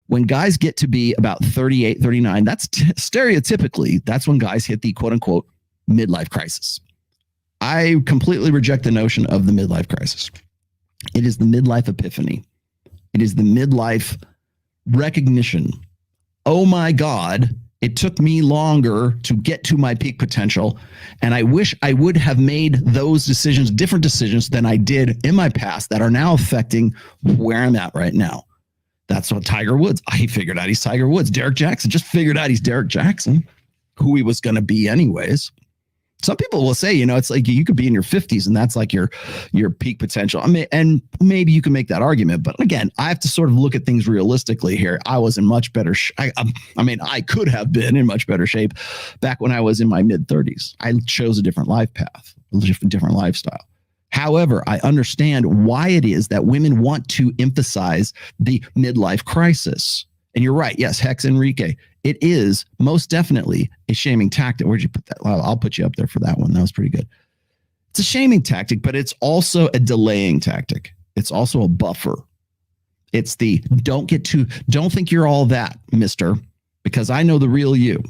when guys get to be about 38, 39, that's stereotypically, that's when guys hit the quote unquote midlife crisis. I completely reject the notion of the midlife crisis. It is the midlife epiphany. It is the midlife recognition. Oh my God, it took me longer to get to my peak potential. And I wish I would have made those decisions, different decisions than I did in my past that are now affecting where I'm at right now. That's what Tiger Woods, he figured out he's Tiger Woods. Derek Jackson just figured out he's Derek Jackson, who he was going to be anyways. Some people will say, it's like you could be in your 50s and that's like your peak potential. I mean, and maybe you can make that argument. But again, I have to sort of look at things realistically here. I was in much better. I could have been in much better shape back when I was in my mid 30s. I chose a different life path, a different lifestyle. However, I understand why it is that women want to emphasize the midlife crisis. And you're right. Yes, Hex Enrique. It is most definitely a shaming tactic. Where'd you put that? Well, I'll put you up there for that one. That was pretty good. It's a shaming tactic, but it's also a delaying tactic. It's also a buffer. It's the don't think you're all that, mister, because I know the real you.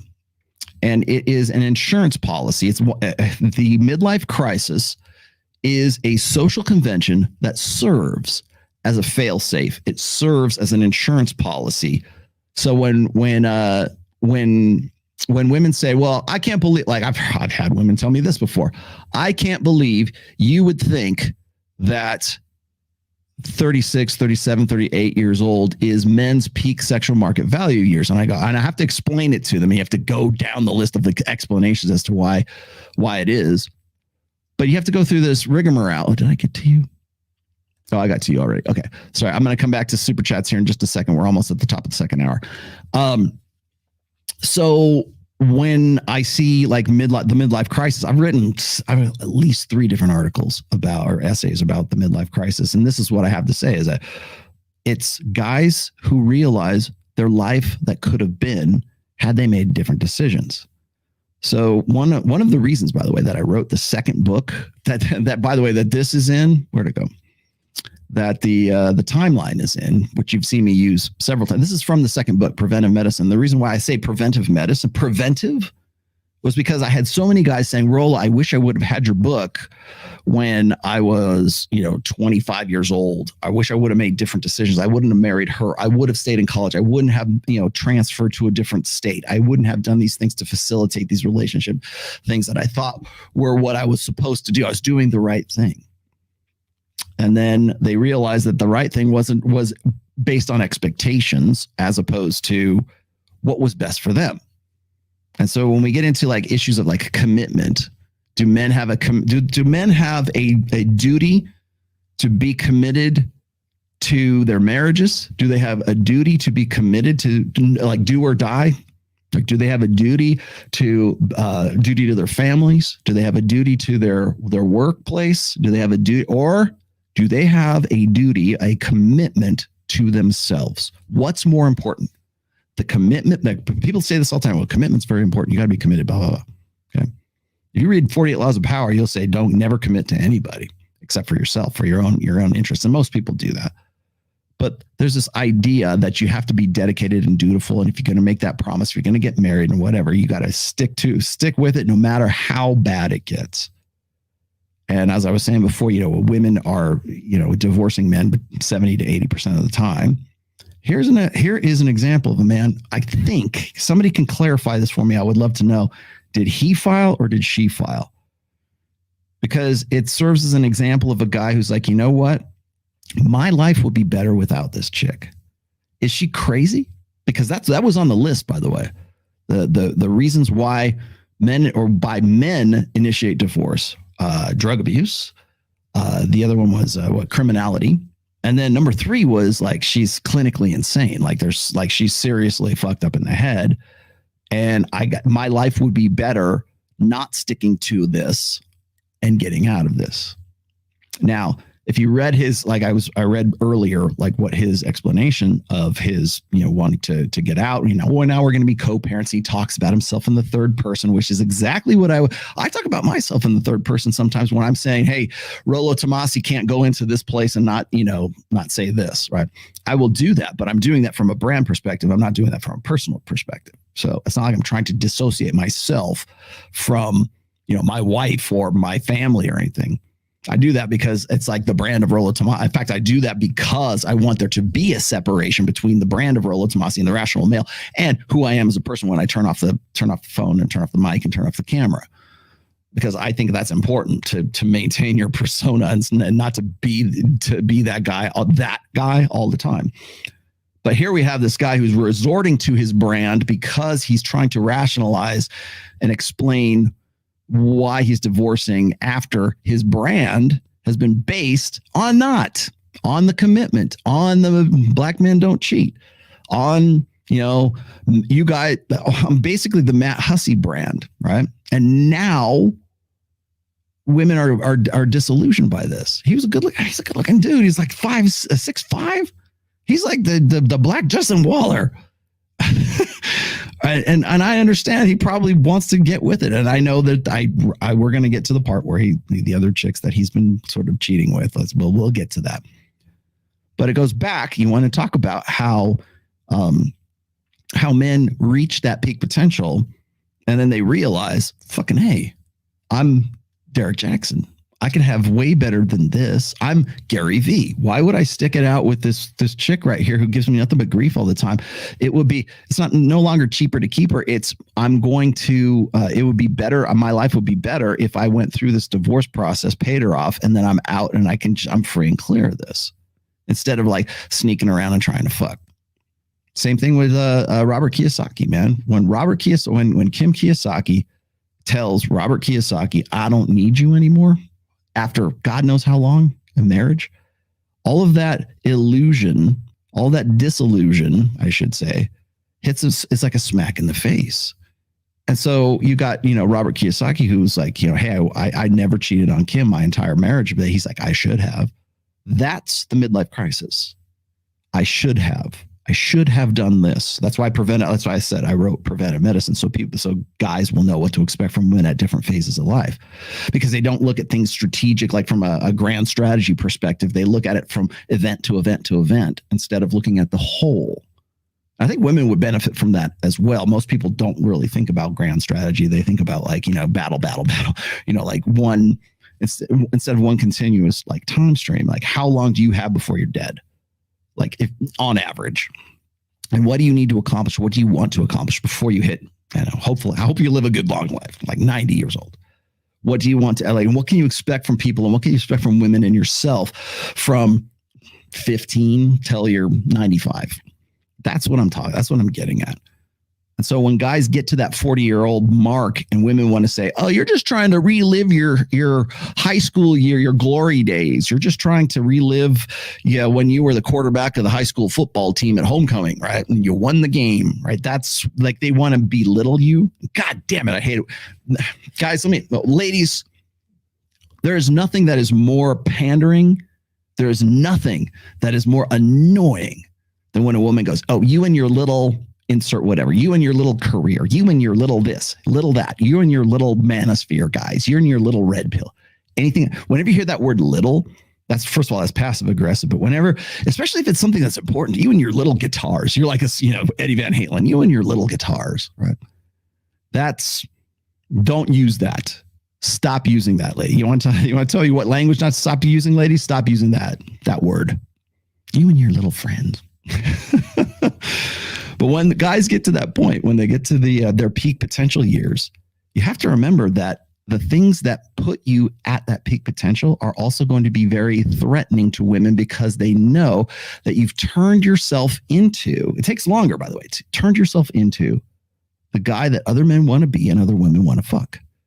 And it is an insurance policy. It's the midlife crisis is a social convention that serves as a fail-safe. It serves as an insurance policy. So when women say, well, I can't believe, like I've had women tell me this before, I can't believe you would think that 36, 37, 38 years old is men's peak sexual market value years. And I have to explain it to them. You have to go down the list of the explanations as to why it is. But you have to go through this rigmarole. Oh, did I get to you? Oh, I got to you already. Okay. Sorry. I'm going to come back to super chats here in just a second. We're almost at the top of the second hour. So when I see like the midlife crisis, I've written at least 3 different articles or essays about the midlife crisis. And this is what I have to say is that it's guys who realize their life that could have been had they made different decisions. So one of the reasons, by the way, that I wrote the second book that by the way, that this is in, where'd it go? That the timeline is in, which you've seen me use several times. This is from the second book, Preventive Medicine. The reason why I say preventive medicine, preventive, was because I had so many guys saying, Rolla, I wish I would have had your book when I was, 25 years old. I wish I would have made different decisions. I wouldn't have married her. I would have stayed in college. I wouldn't have, transferred to a different state. I wouldn't have done these things to facilitate these relationship things that I thought were what I was supposed to do. I was doing the right thing. And then they realized that the right thing was based on expectations as opposed to what was best for them. And so when we get into like issues of like commitment, do men have a duty to be committed to their marriages? Do they have a duty to be committed to like do or die? Like, do they have a duty to their families? Do they have a duty to their workplace? Do they have a duty, or do they have a duty, a commitment to themselves? What's more important? The commitment. Like, people say this all the time. Well, commitment's very important. You got to be committed, blah, blah, blah. Okay. If you read 48 Laws of Power, you'll say, never commit to anybody except for yourself, for your own interests. And most people do that. But there's this idea that you have to be dedicated and dutiful. And if you're going to make that promise, if you're going to get married and whatever, you got to stick with it no matter how bad it gets. And as I was saying before, women are, divorcing men 70 to 80% of the time. Here is an example of a man. I think somebody can clarify this for me. I would love to know. Did he file or did she file? Because it serves as an example of a guy who's like, you know what? My life would be better without this chick. Is she crazy? Because that was on the list, by the way. The reasons why men initiate divorce. Drug abuse. The other one was criminality. And then number 3 was like, she's clinically insane. Like she's seriously fucked up in the head. And my life would be better not sticking to this and getting out of this. Now, if you read his, like I read earlier, like what his explanation of his, wanting to get out, well, now we're going to be co-parents. He talks about himself in the third person, which is exactly what I talk about myself in the third person sometimes when I'm saying, hey, Rollo Tomasi can't go into this place and not say this, right? I will do that, but I'm doing that from a brand perspective. I'm not doing that from a personal perspective. So it's not like I'm trying to dissociate myself from, my wife or my family or anything. I do that because it's like the brand of Rollo Tomasi. In fact, I do that because I want there to be a separation between the brand of Rollo Tomasi and the rational male and who I am as a person when I turn off the phone and turn off the mic and turn off the camera. Because I think that's important to maintain your persona and not to be that guy all the time. But here we have this guy who's resorting to his brand because he's trying to rationalize and explain why he's divorcing after his brand has been based on the commitment, on the black men don't cheat, on, you guys, basically the Matt Hussey brand, right? And now women are disillusioned by this. He's a good looking dude. He's like 6'5". He's like the black Justin Waller. And I understand he probably wants to get with it. And I know that we're going to get to the part where the other chicks that he's been sort of cheating with, we'll get to that. But it goes back. You want to talk about how men reach that peak potential and then they realize, fucking, hey, I'm Derek Jackson. I could have way better than this. I'm Gary V. Why would I stick it out with this chick right here who gives me nothing but grief all the time? It's no longer cheaper to keep her. It would be better. My life would be better if I went through this divorce process, paid her off, and then I'm out and I'm free and clear of this instead of like sneaking around and trying to fuck. Same thing with Robert Kiyosaki, man. When Kim Kiyosaki tells Robert Kiyosaki, I don't need you anymore, after God knows how long in marriage, all of that illusion, all that disillusion, I should say, hits us. It's like a smack in the face. And so you got, Robert Kiyosaki, who's like, hey, I never cheated on Kim my entire marriage, but he's like, I should have. That's the midlife crisis. I should have done this. That's why that's why I said I wrote preventive medicine. So guys will know what to expect from women at different phases of life, because they don't look at things strategic, like from a grand strategy perspective. They look at it from event to event to event instead of looking at the whole. I think women would benefit from that as well. Most people don't really think about grand strategy. They think about like, battle, like one, instead of one continuous like time stream, like how long do you have before you're dead? Like if on average, and what do you need to accomplish? What do you want to accomplish before you hit, hopefully, I hope you live a good long life, like 90 years old. What do you want to, and what can you expect from people? And what can you expect from women and yourself from 15 till you're 95? That's what I'm talking. That's what I'm getting at. And so when guys get to that 40-year-old mark and women want to say, oh, you're just trying to relive your high school year, your glory days. You're just trying to relive, when you were the quarterback of the high school football team at homecoming, right? And you won the game, right? That's like they want to belittle you. God damn it. I hate it. Guys, ladies, there is nothing that is more pandering. There is nothing that is more annoying than when a woman goes, oh, you and your little insert whatever, you and your little career, you and your little this, little that, you and your little manosphere guys, you're in your little red pill. Anything, whenever you hear that word little, that's, first of all, that's passive aggressive, but whenever, especially if it's something that's important, you and your little guitars, you're like Eddie Van Halen, you and your little guitars, right? Don't use that. Stop using that, lady. You want to tell you what language not to stop using, ladies? Stop using that word. You and your little friends. But when the guys get to that point, when they get to their peak potential years, you have to remember that the things that put you at that peak potential are also going to be very threatening to women, because they know that you've turned yourself into, it takes longer, by the way, turned yourself into the guy that other men want to be and other women want to fuck.